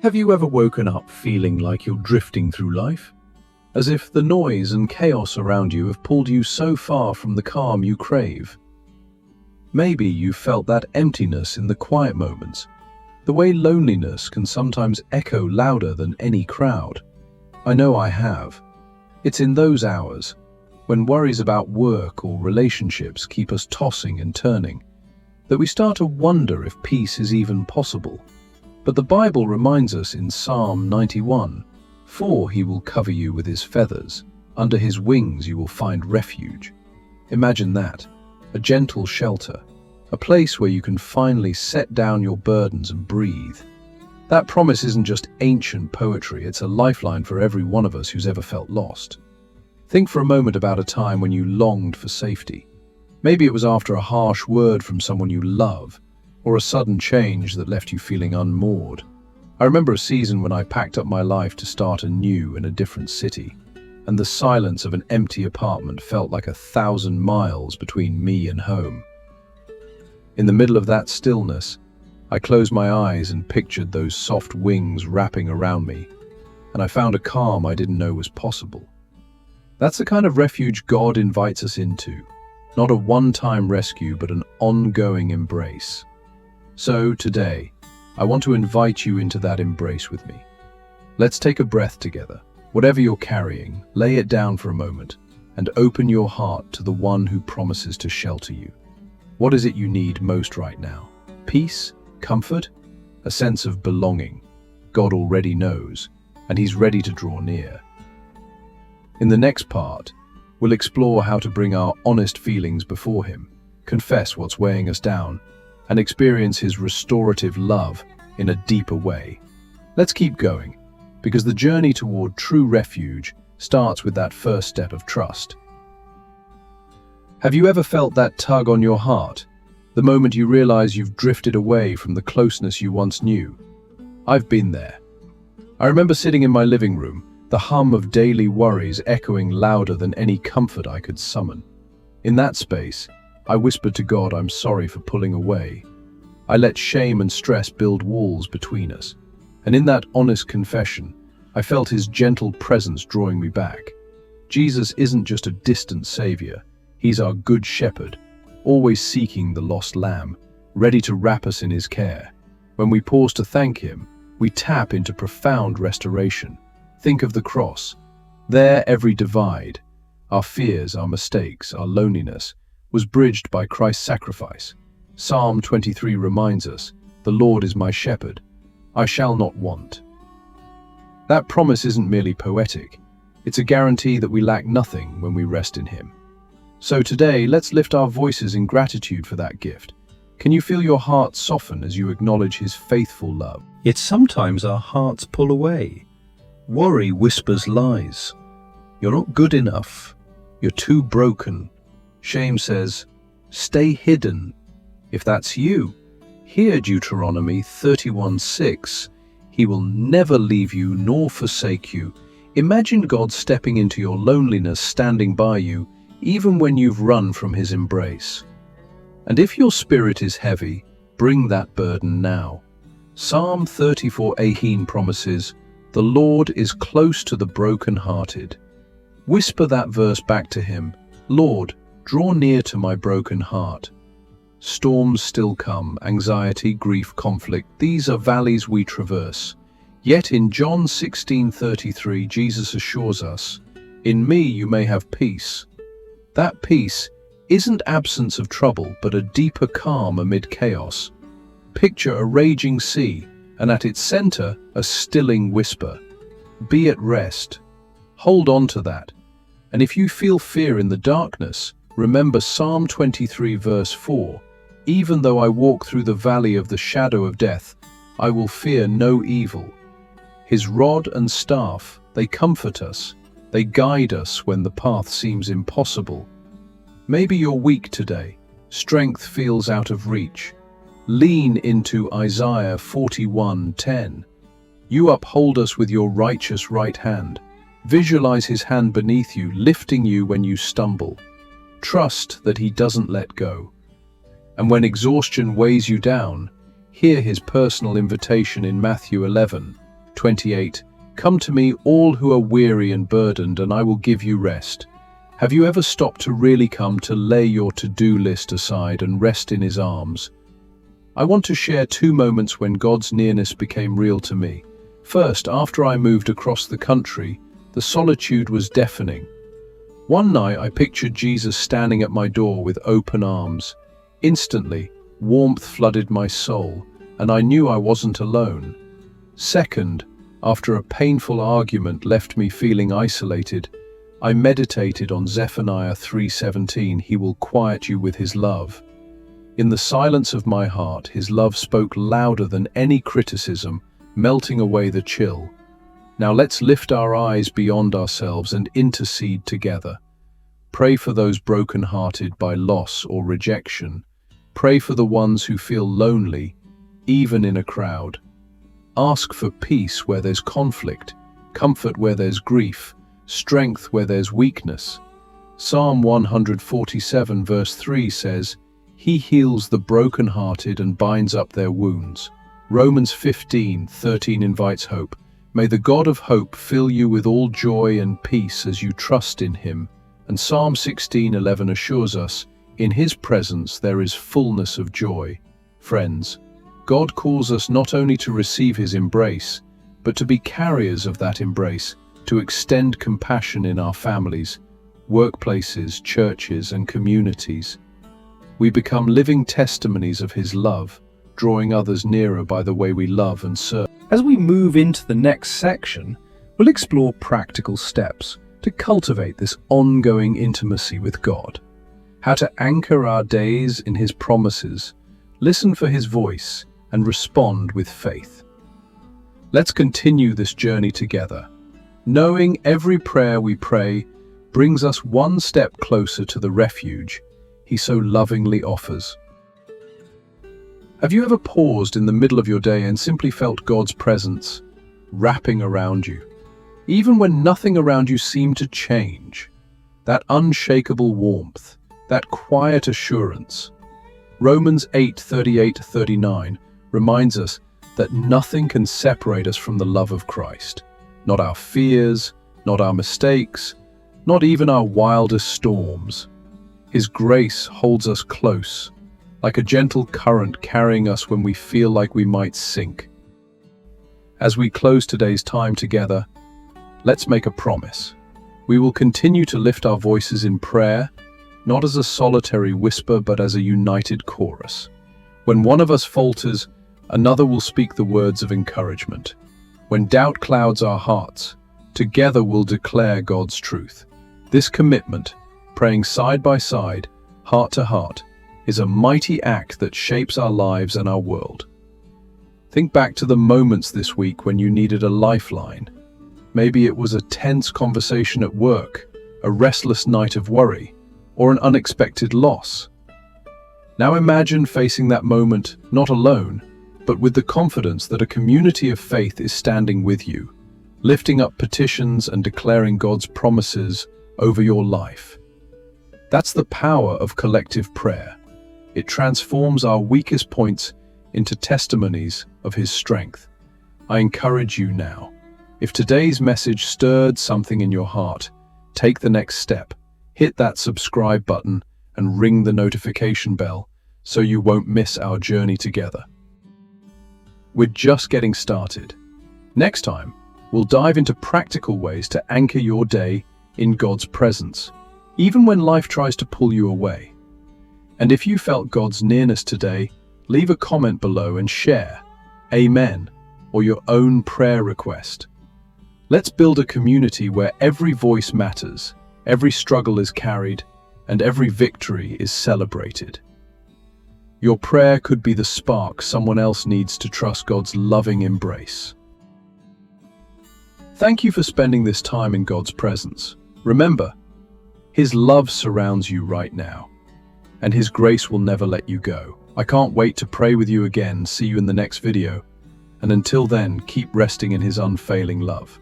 Have you ever woken up feeling like you're drifting through life? As if the noise and chaos around you have pulled you so far from the calm you crave. Maybe you felt that emptiness in the quiet moments, the way loneliness can sometimes echo louder than any crowd. I know I have. It's in those hours, when worries about work or relationships keep us tossing and turning, that we start to wonder if peace is even possible. But the Bible reminds us in Psalm 91, "For he will cover you with his feathers, under his wings you will find refuge." Imagine that, a gentle shelter, a place where you can finally set down your burdens and breathe. That promise isn't just ancient poetry, it's a lifeline for every one of us who's ever felt lost. Think for a moment about a time when you longed for safety. Maybe it was after a harsh word from someone you love, or a sudden change that left you feeling unmoored. I remember a season when I packed up my life to start anew in a different city, and the silence of an empty apartment felt like 1,000 miles between me and home. In the middle of that stillness, I closed my eyes and pictured those soft wings wrapping around me, and I found a calm I didn't know was possible. That's the kind of refuge God invites us into, not a one-time rescue, but an ongoing embrace. So today, I want to invite you into that embrace with me. Let's take a breath together. Whatever you're carrying, lay it down for a moment and open your heart to the one who promises to shelter you. What is it you need most right now? Peace? Comfort? A sense of belonging? God already knows, and he's ready to draw near. In the next part, we'll explore how to bring our honest feelings before him, confess what's weighing us down, and experience his restorative love in a deeper way. Let's keep going, because the journey toward true refuge starts with that first step of trust. Have you ever felt that tug on your heart, the moment you realize you've drifted away from the closeness you once knew? I've been there. I remember sitting in my living room, the hum of daily worries echoing louder than any comfort I could summon. In that space, I whispered to God, "I'm sorry for pulling away." I let shame and stress build walls between us. And in that honest confession, I felt his gentle presence drawing me back. Jesus isn't just a distant savior. He's our good shepherd, always seeking the lost lamb, ready to wrap us in his care. When we pause to thank him, we tap into profound restoration. Think of the cross. There, every divide, our fears, our mistakes, our loneliness, was bridged by Christ's sacrifice. Psalm 23 reminds us, "The Lord is my shepherd, I shall not want." That promise isn't merely poetic, it's a guarantee that we lack nothing when we rest in him. So today, let's lift our voices in gratitude for that gift. Can you feel your heart soften as you acknowledge his faithful love? Yet sometimes our hearts pull away. Worry whispers lies. You're not good enough. You're too broken. Shame says, "Stay hidden." If that's you, hear Deuteronomy 31:6. He will never leave you nor forsake you. Imagine God stepping into your loneliness, standing by you, even when you've run from his embrace. And if your spirit is heavy, bring that burden now. Psalm 34:18 promises, "The Lord is close to the broken-hearted." Whisper that verse back to him, "Lord, draw near to my broken heart." Storms still come, anxiety, grief, conflict. These are valleys we traverse. Yet in John 16:33, Jesus assures us, "In me you may have peace." That peace isn't absence of trouble, but a deeper calm amid chaos. Picture a raging sea, and at its center, a stilling whisper. Be at rest. Hold on to that. And if you feel fear in the darkness, remember Psalm 23 verse 4. "Even though I walk through the valley of the shadow of death, I will fear no evil." His rod and staff, they comfort us. They guide us when the path seems impossible. Maybe you're weak today. Strength feels out of reach. Lean into Isaiah 41:10. You uphold us with your righteous right hand. Visualize his hand beneath you, lifting you when you stumble. Trust that he doesn't let go. And when exhaustion weighs you down, hear his personal invitation in Matthew 11. 28. Come to me, all who are weary and burdened, and I will give you rest. Have you ever stopped to really come to lay your to-do list aside and rest in his arms? I want to share 2 moments when God's nearness became real to me. First, after I moved across the country, the solitude was deafening. One night I pictured Jesus standing at my door with open arms. Instantly, warmth flooded my soul, and I knew I wasn't alone. Second, after a painful argument left me feeling isolated, I meditated on Zephaniah 3:17, He will quiet you with His love. In the silence of my heart, His love spoke louder than any criticism, melting away the chill. Now let's lift our eyes beyond ourselves and intercede together. Pray for those broken-hearted by loss or rejection. Pray for the ones who feel lonely, even in a crowd. Ask for peace where there's conflict, comfort where there's grief, strength where there's weakness. Psalm 147 verse 3 says, He heals the broken-hearted and binds up their wounds. Romans 15:13 invites hope. May the God of hope fill you with all joy and peace as you trust in Him. And Psalm 16:11 assures us, in His presence there is fullness of joy. Friends, God calls us not only to receive His embrace, but to be carriers of that embrace, to extend compassion in our families, workplaces, churches, and communities. We become living testimonies of His love, drawing others nearer by the way we love and serve. As we move into the next section, we'll explore practical steps to cultivate this ongoing intimacy with God. How to anchor our days in His promises, listen for His voice, and respond with faith. Let's continue this journey together, knowing every prayer we pray brings us one step closer to the refuge He so lovingly offers. Have you ever paused in the middle of your day and simply felt God's presence wrapping around you? Even when nothing around you seemed to change, that unshakable warmth, that quiet assurance. Romans 8:38-39 reminds us that nothing can separate us from the love of Christ. Not our fears, not our mistakes, not even our wildest storms. His grace holds us close, like a gentle current carrying us when we feel like we might sink. As we close today's time together, let's make a promise. We will continue to lift our voices in prayer, not as a solitary whisper, but as a united chorus. When one of us falters, another will speak the words of encouragement. When doubt clouds our hearts, together we'll declare God's truth. This commitment, praying side by side, heart to heart, is a mighty act that shapes our lives and our world. Think back to the moments this week when you needed a lifeline. Maybe it was a tense conversation at work, a restless night of worry, or an unexpected loss. Now imagine facing that moment not alone, but with the confidence that a community of faith is standing with you, lifting up petitions and declaring God's promises over your life. That's the power of collective prayer. It transforms our weakest points into testimonies of His strength. I encourage you now, if today's message stirred something in your heart, take the next step. Hit that subscribe button and ring the notification bell so you won't miss our journey together. We're just getting started. Next time, we'll dive into practical ways to anchor your day in God's presence, even when life tries to pull you away. And if you felt God's nearness today, leave a comment below and share Amen or your own prayer request. Let's build a community where every voice matters, every struggle is carried, and every victory is celebrated. Your prayer could be the spark someone else needs to trust God's loving embrace. Thank you for spending this time in God's presence. Remember, His love surrounds you right now, and His grace will never let you go. I can't wait to pray with you again. See you in the next video, and until then, keep resting in His unfailing love.